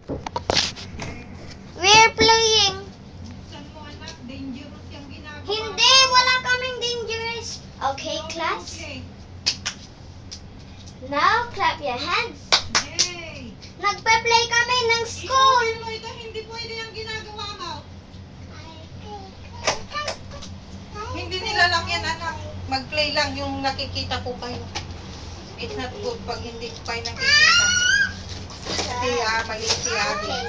We're playing. Buksan mo, anak. Dangerous yung ginagawa Hindi, mo. wala kaming dangerous. Okay, No, class. okay. Now, clap your hands. Yay! Nagpa-play kami ng school. Isusin mo ito, hindi pwede yung ginagawa mo. Hindi nila lang yan, anak. Mag-play lang yung nakikita ko kayo. It's not good pag hindi ko kayo nakikita. Kasi mali si Abby. Okay.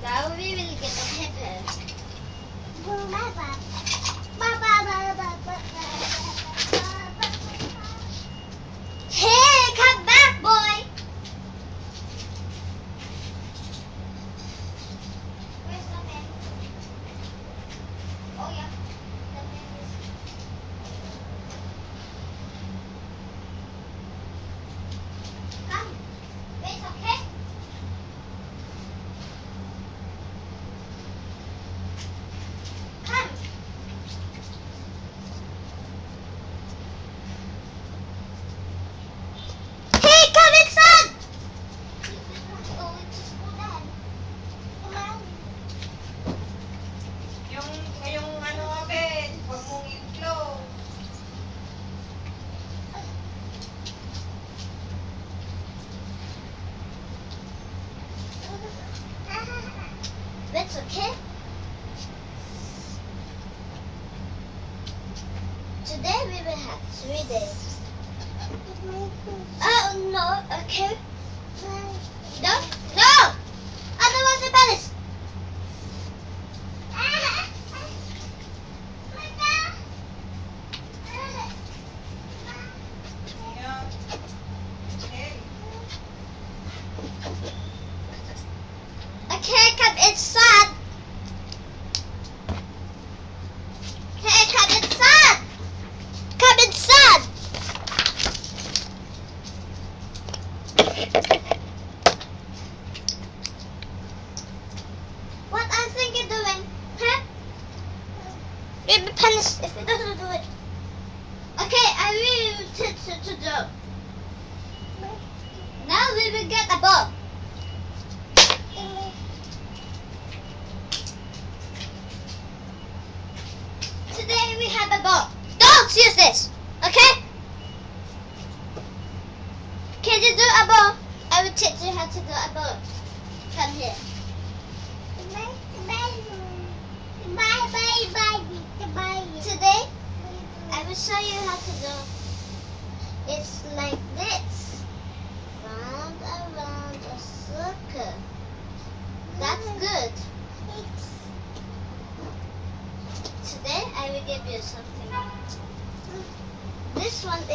Now we will get a pepper. Hey, come back, boy. Where's the pen? Oh yeah, the pen is. Come, it's okay. Come. Hey, come inside. Oh, it's just go down. Come on. Yung ano, Abel, huwag mong i-close. That's okay. Today we will have 3 days. Oh no, okay. No, no! Otherwise the palace. Yeah. Hey. Okay, come inside. Okay, come inside. Come inside. What I think you're doing, huh? You'll be punished if you don't do it. Okay, I will teach you to do. Now we will get a ball. Today we have a ball. Don't use this, okay? Can you do a ball? I will teach you how to do a ball. Come here. Today, I will show you how to do. It's like this. Round around a circle. That's good. Today, I will give you something. This one